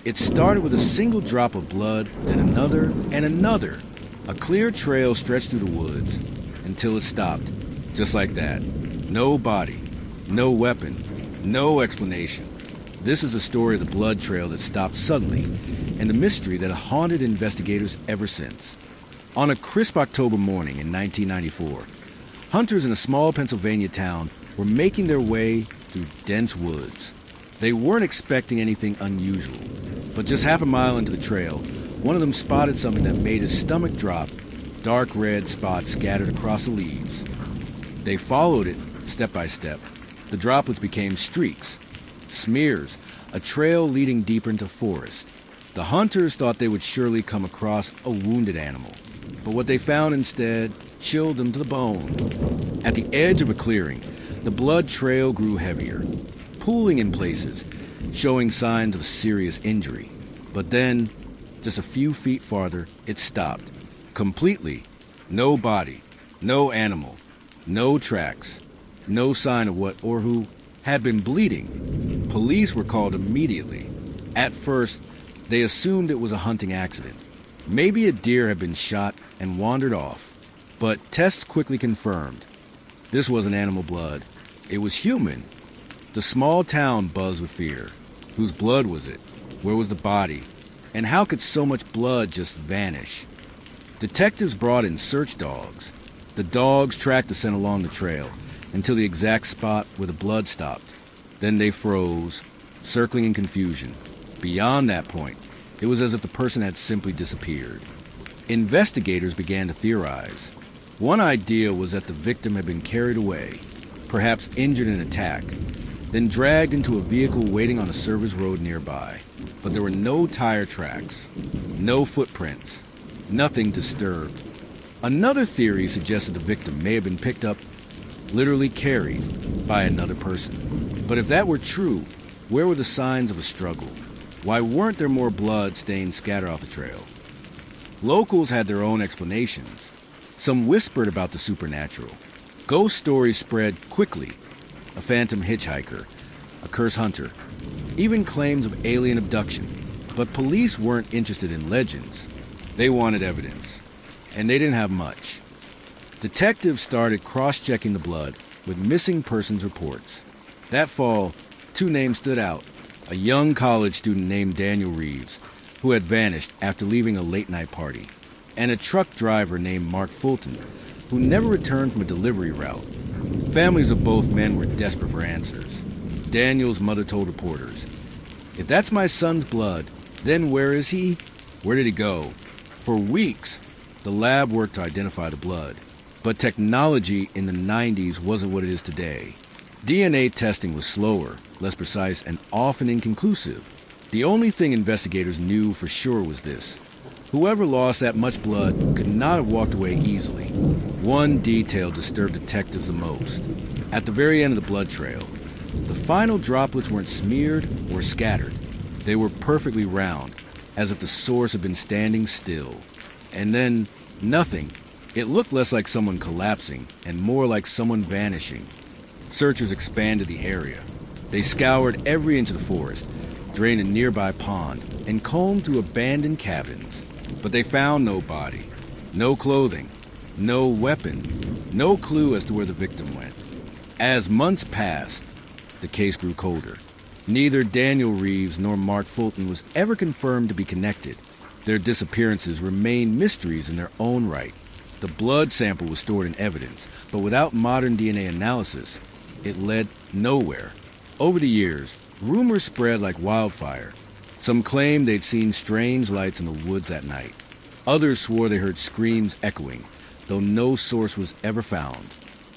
It started with a single drop of blood, then another and another. A clear trail stretched through the woods until it stopped, just like that. No body, no weapon, no explanation. This is the story of the blood trail that stopped suddenly, and the mystery that haunted investigators ever since. On a crisp October morning in 1994, hunters in a small Pennsylvania town were making their way through dense woods. They weren't expecting anything unusual, but just half a mile into the trail, one of them spotted something that made his stomach drop, dark red spots scattered across the leaves. They followed it step by step. The droplets became streaks, smears, a trail leading deeper into forest. The hunters thought they would surely come across a wounded animal, but what they found instead chilled them to the bone. At the edge of a clearing, the blood trail grew heavier, pooling in places, showing signs of serious injury. But then, just a few feet farther, it stopped. Completely. No body, no animal, no tracks, no sign of what or who had been bleeding. Police were called immediately. At first, they assumed it was a hunting accident. Maybe a deer had been shot and wandered off. But tests quickly confirmed this wasn't animal blood. It was human. The small town buzzed with fear. Whose blood was it? Where was the body? And how could so much blood just vanish? Detectives brought in search dogs. The dogs tracked the scent along the trail until the exact spot where the blood stopped. Then they froze, circling in confusion. Beyond that point, it was as if the person had simply disappeared. Investigators began to theorize. One idea was that the victim had been carried away, perhaps injured in an attack, then dragged into a vehicle waiting on a service road nearby. But there were no tire tracks, no footprints, nothing disturbed. Another theory suggested the victim may have been picked up, literally carried, by another person. But if that were true, where were the signs of a struggle? Why weren't there more blood stains scattered off the trail? Locals had their own explanations. Some whispered about the supernatural. Ghost stories spread quickly. A phantom hitchhiker, a cursed hunter, even claims of alien abduction. But police weren't interested in legends. They wanted evidence. And they didn't have much. Detectives started cross-checking the blood with missing persons reports. That fall, two names stood out. A young college student named Daniel Reeves, who had vanished after leaving a late-night party, and a truck driver named Mark Fulton, who never returned from a delivery route. Families of both men were desperate for answers. Daniel's mother told reporters, "If that's my son's blood, then where is he? Where did he go?" For weeks, the lab worked to identify the blood. But technology in the 90s wasn't what it is today. DNA testing was slower, less precise, and often inconclusive. The only thing investigators knew for sure was this: whoever lost that much blood could not have walked away easily. One detail disturbed detectives the most. At the very end of the blood trail, the final droplets weren't smeared or scattered. They were perfectly round, as if the source had been standing still. And then, nothing. It looked less like someone collapsing and more like someone vanishing. Searchers expanded the area. They scoured every inch of the forest, drained a nearby pond, and combed through abandoned cabins. But they found no body, no clothing, no weapon, no clue as to where the victim went. As months passed, the case grew colder. Neither Daniel Reeves nor Mark Fulton was ever confirmed to be connected. Their disappearances remained mysteries in their own right. The blood sample was stored in evidence, but without modern DNA analysis, it led nowhere. Over the years, rumors spread like wildfire. Some claimed they'd seen strange lights in the woods at night. Others swore they heard screams echoing, though no source was ever found.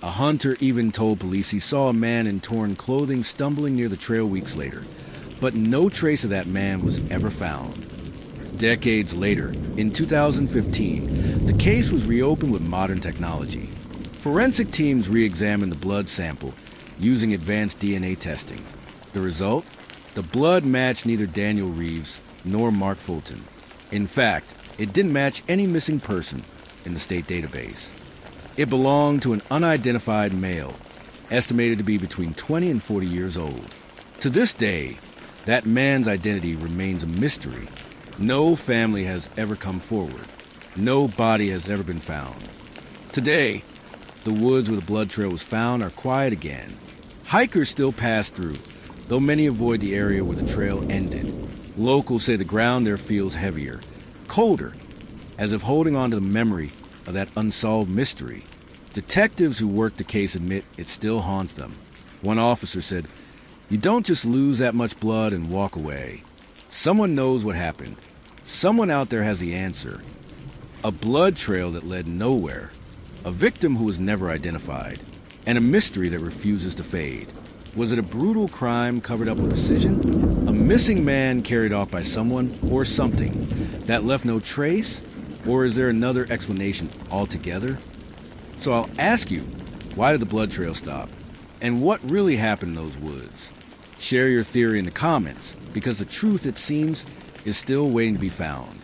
A hunter even told police he saw a man in torn clothing stumbling near the trail weeks later, but no trace of that man was ever found. Decades later, in 2015, the case was reopened with modern technology. Forensic teams re-examined the blood sample using advanced DNA testing. The result? The blood matched neither Daniel Reeves nor Mark Fulton. In fact, it didn't match any missing person in the state database. It belonged to an unidentified male, estimated to be between 20 and 40 years old. To this day, That man's identity remains a mystery. No family has ever come forward. No body has ever been found. Today, the woods where the blood trail was found are quiet again. Hikers still pass through, though many avoid the area where the trail ended. Locals say the ground there feels heavier, colder, as if holding on to the memory of that unsolved mystery. Detectives who work the case admit it still haunts them. One officer said, "You don't just lose that much blood and walk away. Someone knows what happened. Someone out there has the answer. A blood trail that led nowhere. A victim who was never identified. And a mystery that refuses to fade. Was it a brutal crime covered up with precision? A missing man carried off by someone or something that left no trace? Or is there another explanation altogether?" So I'll ask you, why did the blood trail stop? And what really happened in those woods? Share your theory in the comments, because the truth, it seems, is still waiting to be found.